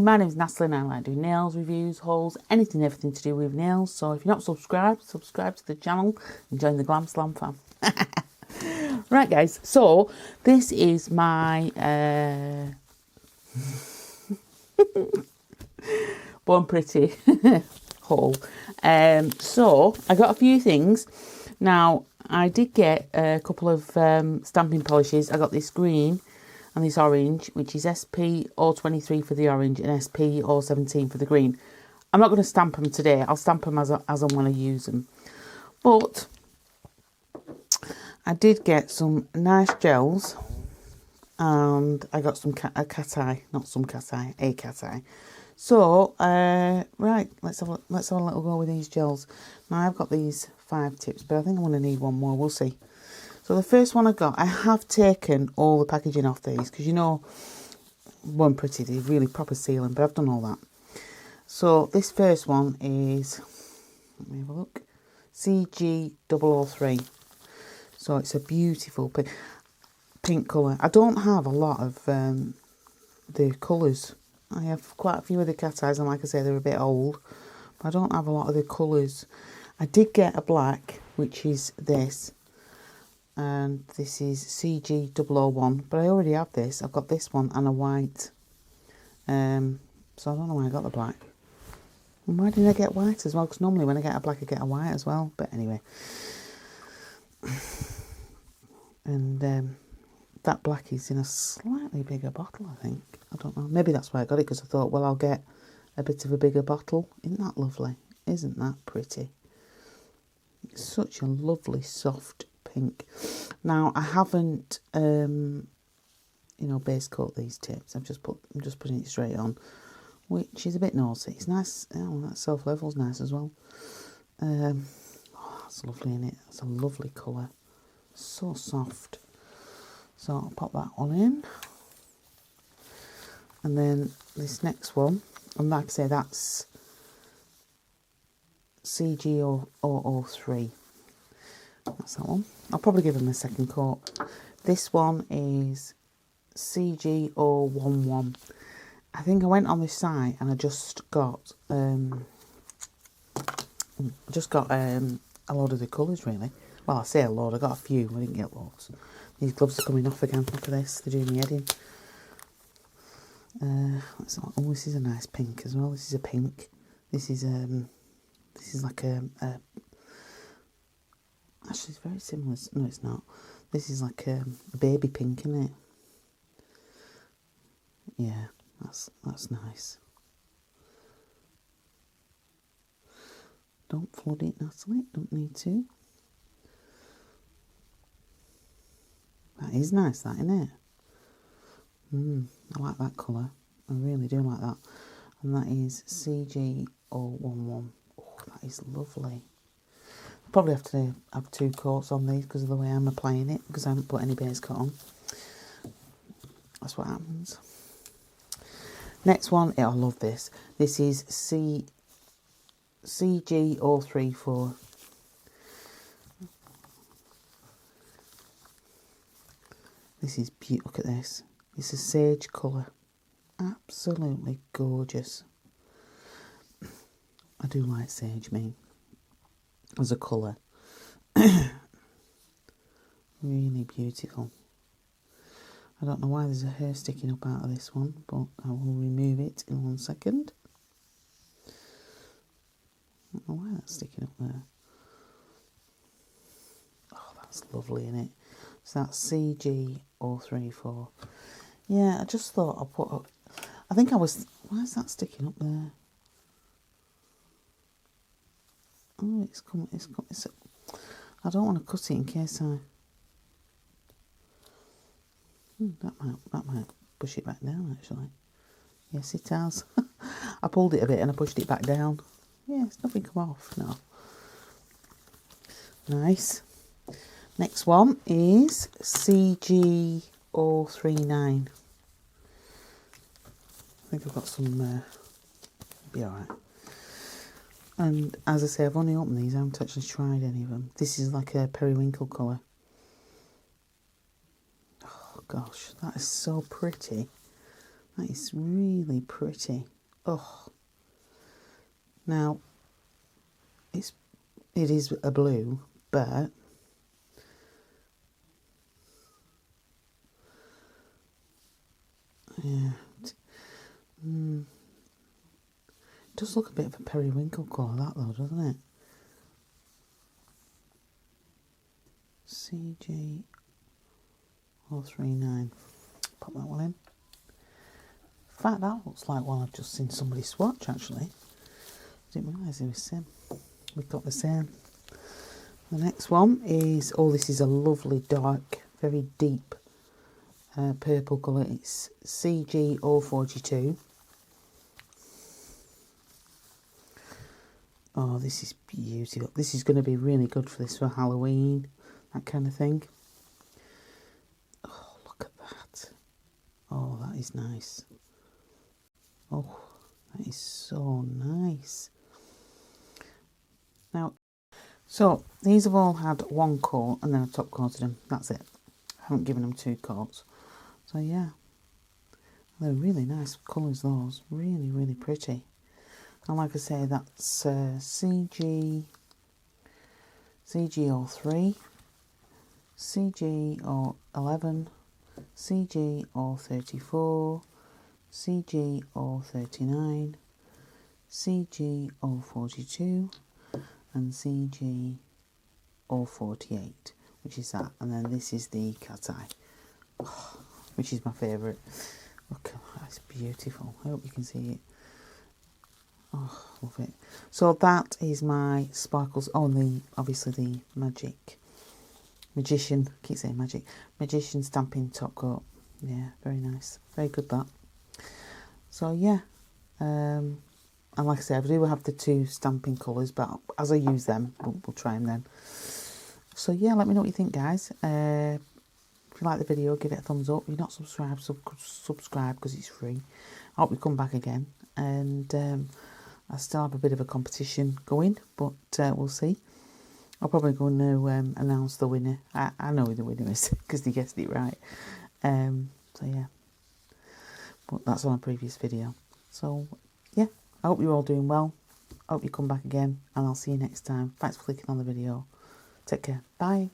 my name is Natalie and I like doing nails, reviews, hauls, anything, everything to do with nails. So if you're not subscribed, subscribe to the channel and join the Glam Slam fam. Right guys, so this is my Born Pretty haul. So I got a few things. Now I did get a couple of stamping polishes. I got this green and this orange, which is SP023 for the orange and SP017 for the green. I'm not going to stamp them today. I'll stamp them as I want to use them. But I did get some nice gels, and I got some a cat eye. So, right, let's have a little go with these gels. Now, I've got these 5 tips, but I think I'm going to need one more. We'll see. So, the first one I got, I have taken all the packaging off these, because, you know, Born Pretty, they really proper sealing, but I've done all that. So, this first one is, let me have a look, CG003. So, it's a beautiful pink colour. I don't have a lot of the colours. I have quite a few of the cat eyes, and like I say, they're a bit old. But I don't have a lot of the colours. I did get a black, which is this. And this is CG001. But I already have this. I've got this one and a white. So I don't know why I got the black. And why didn't I get white as well? Because normally when I get a black, I get a white as well. But anyway. And that black is in a slightly bigger bottle, I think. I don't know. Maybe that's why I got it, because I thought, well, I'll get a bit of a bigger bottle. Isn't that lovely? Isn't that pretty? It's such a lovely, soft pink. Now, I haven't, you know, base coat these tips. I'm just putting it straight on, which is a bit naughty. It's nice. Oh, that self-level's nice as well. Oh, that's lovely, isn't it? It's a lovely colour. So soft. So I'll pop that one in. And then this next one, and like I say, that's CG003. That's that one. I'll probably give them a second coat. This one is CG011. I think I went on this site and I just got a load of the colours, really. Well, I say a load, I got a few, I didn't get loads. These gloves are coming off again, look at this, they're doing me head in. Oh, this is a nice pink as well. This is a pink. This is like a actually it's very similar. No, it's not. This is like a baby pink, isn't it? Yeah, that's nice. Don't flood it, Natalie. Don't need to. That is nice, that, isn't it? I like that colour. I really do like that. And that is CG011. Oh, that is lovely. I'll probably have to have 2 coats on these because of the way I'm applying it, because I haven't put any base coat on. That's what happens. Next one, I love this. This is CG034. This is beautiful. Look at this. It's a sage colour. Absolutely gorgeous. I do like sage, me, as a colour. Really beautiful. I don't know why there's a hair sticking up out of this one, but I will remove it in 1 second. I don't know why that's sticking up there. Oh, that's lovely, isn't it? So that's CG034. Yeah, I just thought I'll put up. I think I was. Why is that sticking up there? Oh, it's coming. I don't want to cut it in case I. That might push it back down, actually. Yes, it has. I pulled it a bit and I pushed it back down. Yeah, it's nothing come off. No. Nice. Next one is CG039. I think I've got some, be alright. And as I say, I've only opened these, I haven't actually tried any of them. This is like a periwinkle colour. Oh gosh, that is so pretty. That is really pretty. Oh, now it is a blue, but yeah, it does look a bit of a periwinkle colour, that though, doesn't it? CG039. Put that one in. In fact, that looks like one I've just seen somebody swatch, actually. Didn't realise it was the same. We've got the same. The next one is, oh, this is a lovely dark, very deep purple colour. It's CG042. Oh, this is beautiful. This is going to be really good for this for Halloween, that kind of thing. Oh, look at that. Oh, that is nice. Oh, that is so nice. Now, so these have all had one coat and then I've top coated them. That's it. I haven't given them 2 coats. So yeah, they're really nice colours, those. Really, really pretty. And like I say, that's CG03, CG011, CG034, CG039, CG042 and CG048, which is that. And then this is the cat eye, oh, which is my favourite. Look, that's beautiful. I hope you can see it. Oh, love it. So that is my sparkles. Oh, and obviously the magician, I keep saying magic, magician stamping top coat. Yeah, very nice. Very good, that. So yeah, and like I said, I do have the 2 stamping colours, but as I use them, we'll try them then. So yeah, let me know what you think, guys. If you like the video, give it a thumbs up. If you're not subscribed, subscribe because it's free. I hope you come back again. And I still have a bit of a competition going, but we'll see. I'm probably going to announce the winner. I know who the winner is because they guessed it right. So yeah, but that's on a previous video. So yeah, I hope you're all doing well. I hope you come back again, and I'll see you next time. Thanks for clicking on the video. Take care. Bye.